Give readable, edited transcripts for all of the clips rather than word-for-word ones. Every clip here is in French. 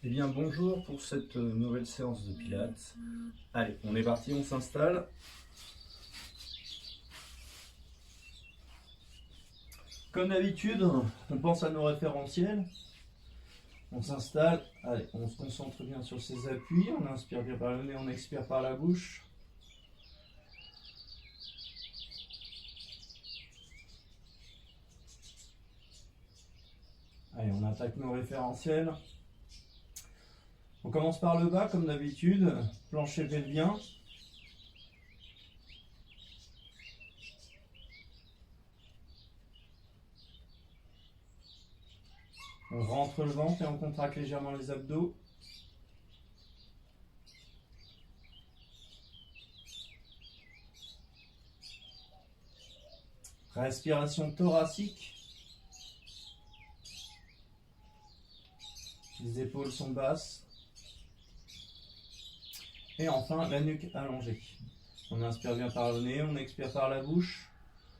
Eh bien bonjour pour cette nouvelle séance de pilates. Allez, on est parti, on s'installe. Comme d'habitude, on pense à nos référentiels. On s'installe, allez, on se concentre bien sur ses appuis. On inspire bien par le nez, on expire par la bouche. Allez, on attaque nos référentiels. On commence par le bas comme d'habitude, plancher pelvien. On rentre le ventre et on contracte légèrement les abdos. Respiration thoracique. Les épaules sont basses. Et enfin, la nuque allongée. On inspire bien par le nez, on expire par la bouche.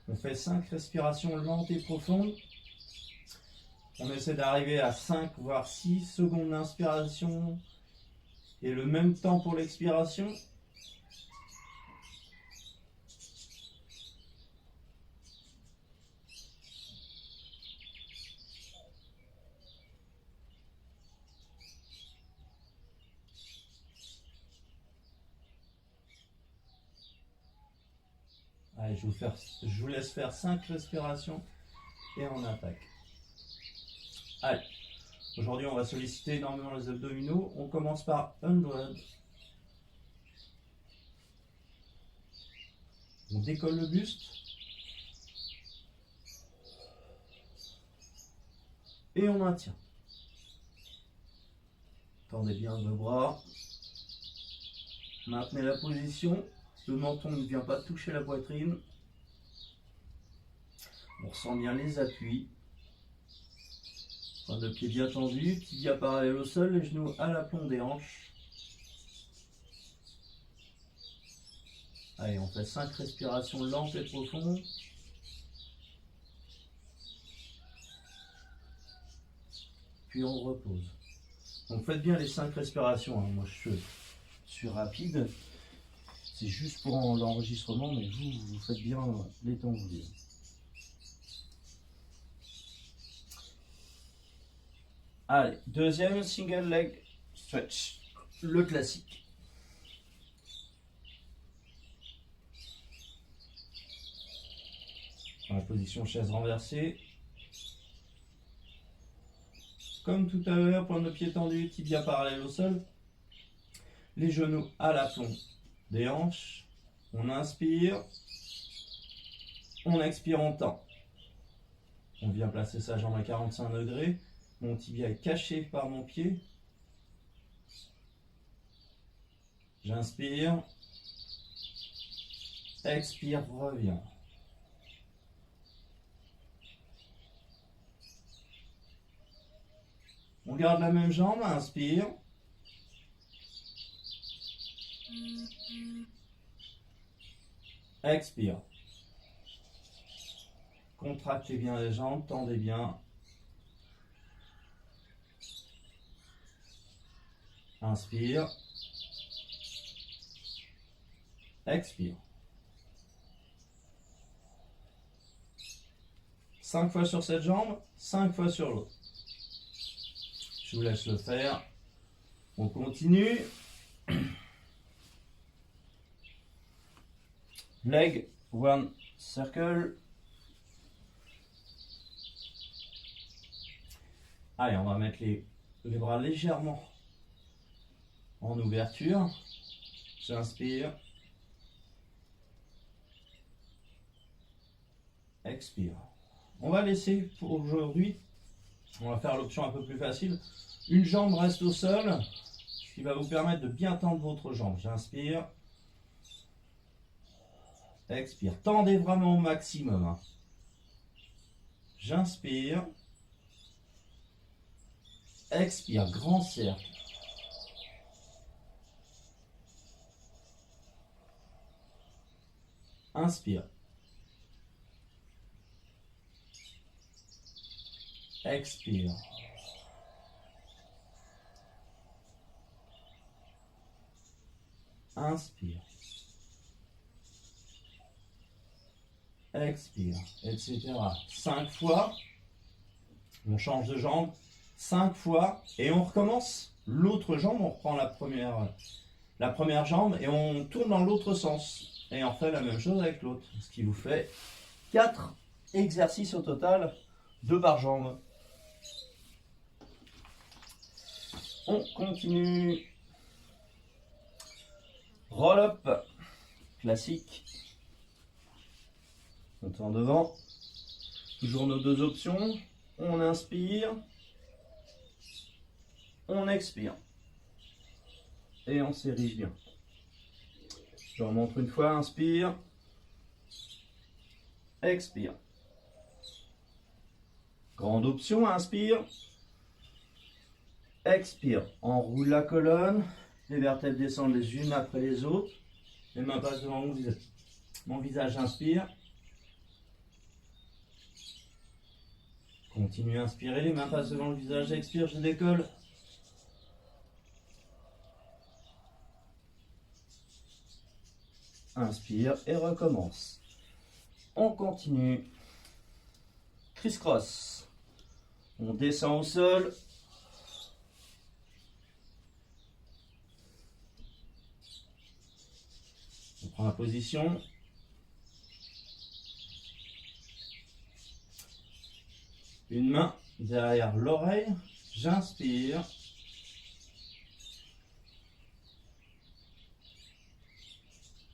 On fait 5 respirations lentes et profondes. On essaie d'arriver à 5 voire 6 secondes d'inspiration et le même temps pour l'expiration. Allez, je vous laisse faire 5 respirations et on attaque. Allez, aujourd'hui on va solliciter énormément les abdominaux. On commence par 100. On décolle le buste. Et on maintient. Tendez bien le bras. Maintenez la position. Le menton ne vient pas toucher la poitrine. On ressent bien les appuis. Pointe de pied bien tendu, tibia parallèle au sol, les genoux à l'aplomb des hanches. Allez, on fait 5 respirations lentes et profondes. Puis on repose. Donc faites bien les 5 respirations. Hein. Moi je suis rapide. C'est juste pour l'enregistrement, mais vous faites bien les temps que vous voulez. Allez, deuxième single leg stretch, le classique. Dans la position chaise renversée. Comme tout à l'heure, pointe de pied tendu, tibia parallèle au sol. Les genoux à l'aplomb des hanches. On inspire. On expire, on tend. On vient placer sa jambe à 45 degrés. Mon tibia est caché par mon pied. J'inspire. Expire, reviens. On garde la même jambe, inspire. Expire. Contractez bien les jambes, tendez bien. Inspire. Expire. 5 fois sur cette jambe, 5 fois sur l'autre. Je vous laisse le faire. On continue. Leg one circle. Allez, on va mettre les bras légèrement en ouverture. J'inspire. Expire. On va laisser pour aujourd'hui, on va faire l'option un peu plus facile. Une jambe reste au sol, ce qui va vous permettre de bien tendre votre jambe. J'inspire. Expire. Tendez vraiment au maximum. Hein. J'inspire. Expire. Grand cercle. Inspire. Expire. inspire, expire, etc. 5 fois, on change de jambe, 5 fois, et on recommence l'autre jambe, on reprend la première jambe, et on tourne dans l'autre sens. Et on fait la même chose avec l'autre, ce qui vous fait 4 exercices au total, 2 par jambe. On continue. Roll-up, classique. On tourne devant. Toujours nos 2 options. On inspire. On expire. Et on s'érige bien. Je remonte une fois. Inspire. Expire. Grande option. Inspire. Expire. Enroule la colonne. Les vertèbres descendent les unes après les autres. Les mains passent devant mon visage. Mon visage, inspire. Continue à inspirer. Les mains passent devant le visage. Expire, je décolle. Inspire et recommence. On continue. Criss-cross. On descend au sol. On prend la position. Une main derrière l'oreille. J'inspire.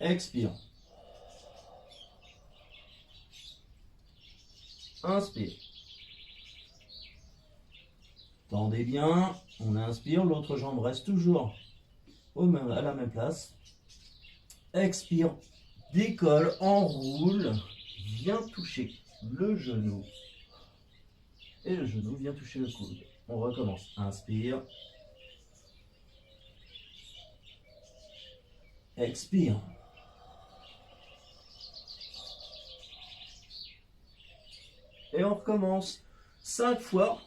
Expire. Inspire. Tendez bien. On inspire. L'autre jambe reste toujours à la même place. Expire. Décolle. Enroule. Viens toucher le genou. Et le genou vient toucher le coude. On recommence. Inspire. Expire. Et on recommence 5 fois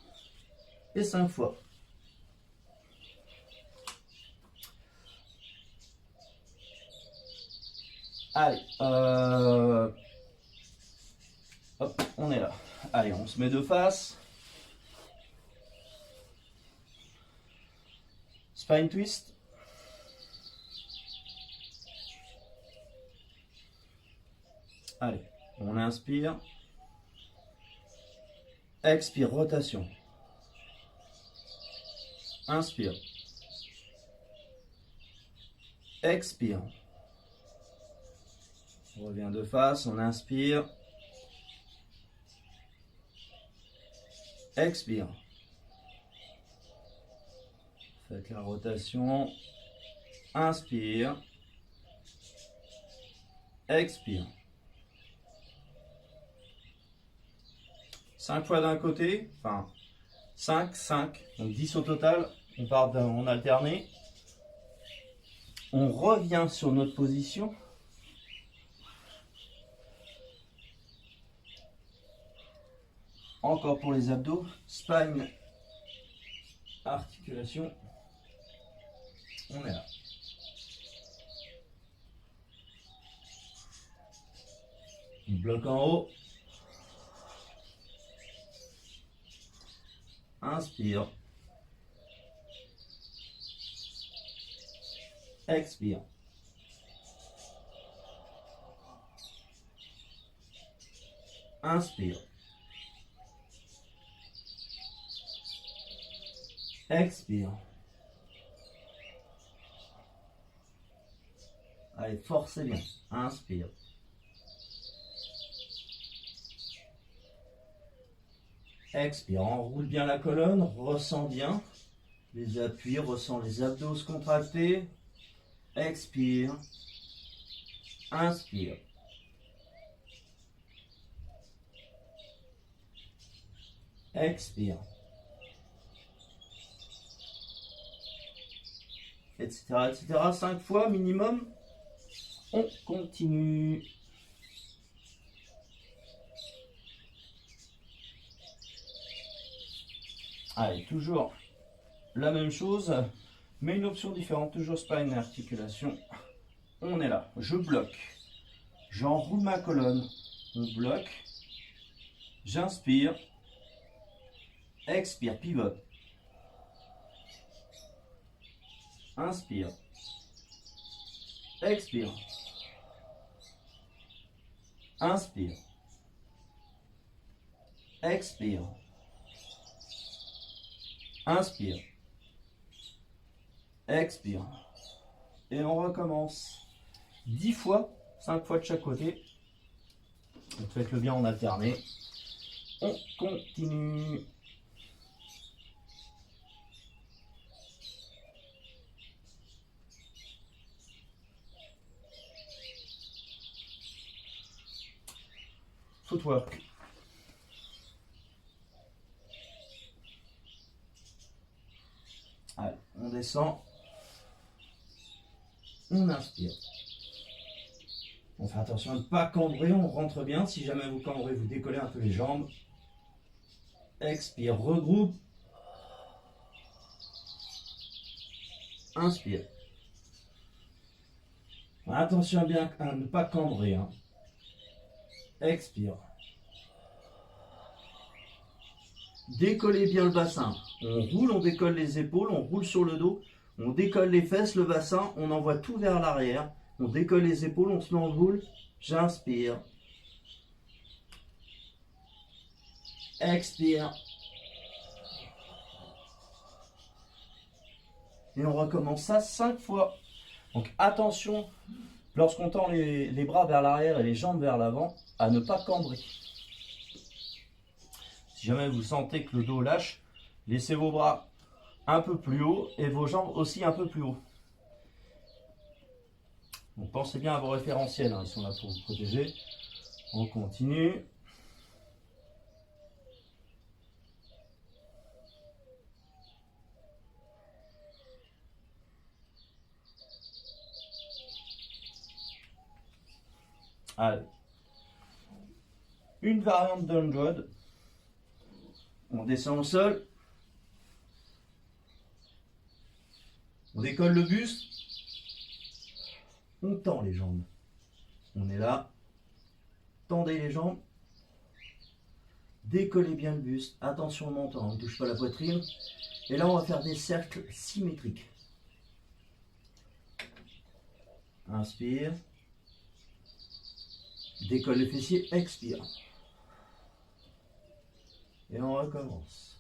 et 5 fois. Allez, hop, on est là. Allez, on se met de face. Spine twist. Allez, on inspire. Expire, rotation. Inspire. Expire. On revient de face, on inspire. Expire. Faites la rotation. Inspire. Expire. 5 fois d'un côté, enfin 5, 5, donc 10 au total. On alterne. On revient sur notre position. Encore pour les abdos, spine, articulation. On est là. On bloque en haut. Inspire. Expire. Inspire. Expire. Allez, forcez bien. Inspire. Expire. Enroule bien la colonne. Ressens bien les appuis. Ressens les abdos se contracter. Expire. Inspire. Expire. Etc. etc. 5 fois minimum. On continue. Allez, toujours la même chose, mais une option différente. Toujours spine, articulation. On est là. Je bloque. J'enroule ma colonne. On bloque. J'inspire. Expire, pivote. Inspire. Expire. Inspire. Expire. Inspire. Expire. Et on recommence 10 fois, 5 fois de chaque côté. Donc faites-le bien en alterné. On continue. Footwork. Allez, on descend. On inspire. On fait attention à ne pas cambrer, on rentre bien. Si jamais vous cambrez, vous décollez un peu les jambes. Expire, regroupe. Inspire. Attention bien à ne pas cambrer. Hein. Expire. Décollez bien le bassin. On roule, on décolle les épaules, on roule sur le dos. On décolle les fesses, le bassin, on envoie tout vers l'arrière. On décolle les épaules, on se l'enroule. J'inspire. Expire. Et on recommence ça 5 fois. Donc attention, lorsqu'on tend les bras vers l'arrière et les jambes vers l'avant, à ne pas cambrer. Si jamais vous sentez que le dos lâche, laissez vos bras un peu plus haut et vos jambes aussi un peu plus haut. Donc pensez bien à vos référentiels, hein, ils sont là pour vous protéger. On continue. Allez. Une variante downward. On descend au sol. On décolle le buste. On tend les jambes. On est là. Tendez les jambes. Décollez bien le buste. Attention au menton, on ne touche pas la poitrine. Et là, on va faire des cercles symétriques. Inspire. Décolle les fessiers, expire. Et on recommence.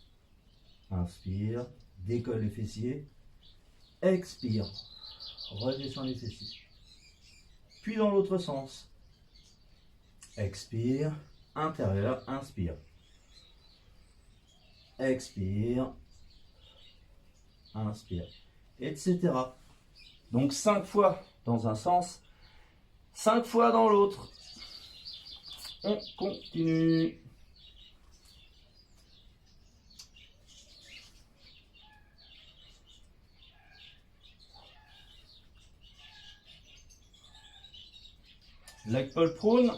Inspire, décolle les fessiers, expire. Redescend les fessiers. Puis dans l'autre sens. Expire, intérieur, inspire. Expire, inspire, etc. Donc 5 fois dans un sens, 5 fois dans l'autre. On continue. Leg pull prone.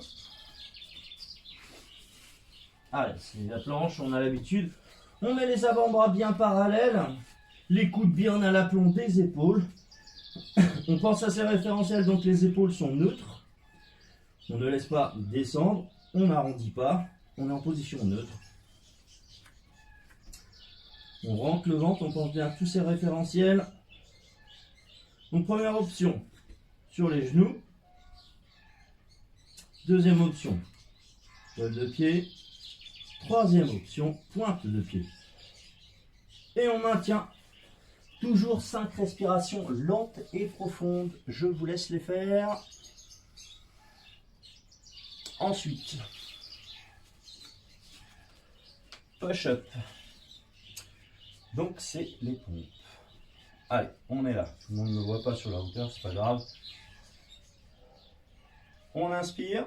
Allez, c'est la planche, on a l'habitude. On met les avant-bras bien parallèles, les coudes bien à l'aplomb des épaules. On pense à ces référentiels, donc les épaules sont neutres. On ne laisse pas descendre, on n'arrondit pas, on est en position neutre. On rentre le ventre, on pense bien à tous ces référentiels. Donc première option, sur les genoux. Deuxième option, toile de pied. Troisième option, pointe de pied. Et on maintient toujours 5 respirations lentes et profondes. Je vous laisse les faire. Ensuite, push-up. Donc c'est les pompes. Allez, on est là. Tout le monde ne me voit pas sur la hauteur, c'est pas grave. On inspire.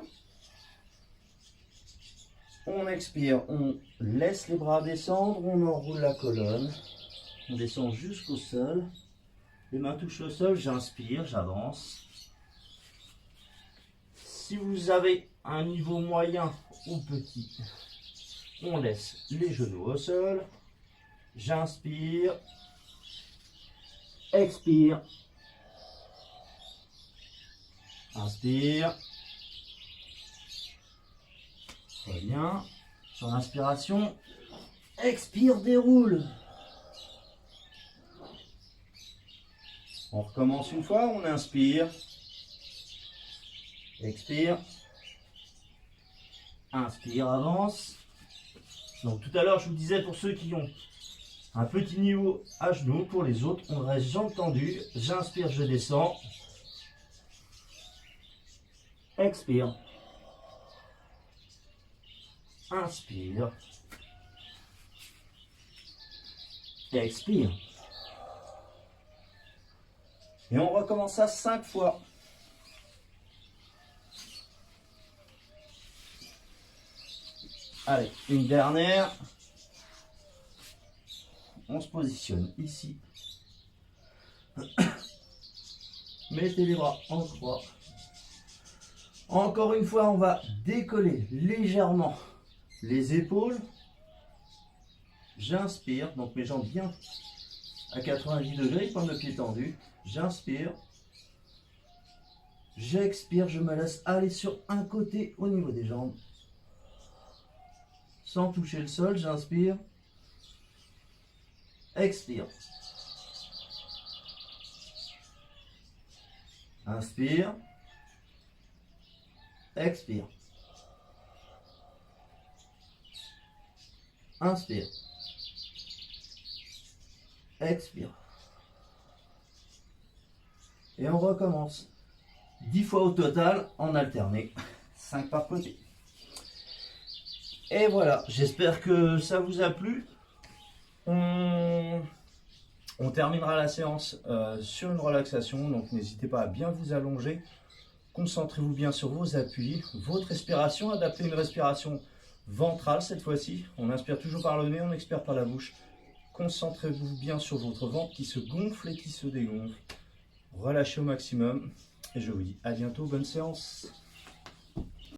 On expire, on laisse les bras descendre, on enroule la colonne. On descend jusqu'au sol. Les mains touchent le sol, j'inspire, j'avance. Si vous avez un niveau moyen ou petit, on laisse les genoux au sol. J'inspire. Expire. Inspire. Très bien. Sur l'inspiration, expire, déroule. On recommence une fois, on inspire. Expire. Inspire, avance. Donc tout à l'heure, je vous disais pour ceux qui ont un petit niveau à genoux, pour les autres, on reste jambes tendues. J'inspire, je descends. Expire. Inspire. Expire. Et on recommence ça 5 fois. Allez, une dernière. On se positionne ici. Mettez les bras en croix. Encore une fois, on va décoller légèrement les épaules. J'inspire, donc mes jambes bien à 90 degrés, pointe de pied tendu. J'inspire. J'expire, je me laisse aller sur un côté au niveau des jambes. Sans toucher le sol, j'inspire. Expire. Inspire. Expire. Inspire. Expire. Et on recommence. 10 fois au total en alterné. 5 par côté. Et voilà, j'espère que ça vous a plu. On terminera la séance sur une relaxation, donc n'hésitez pas à bien vous allonger. Concentrez-vous bien sur vos appuis, votre respiration, adaptez une respiration ventrale cette fois-ci. On inspire toujours par le nez, on expire par la bouche. Concentrez-vous bien sur votre ventre qui se gonfle et qui se dégonfle. Relâchez au maximum et je vous dis à bientôt, bonne séance.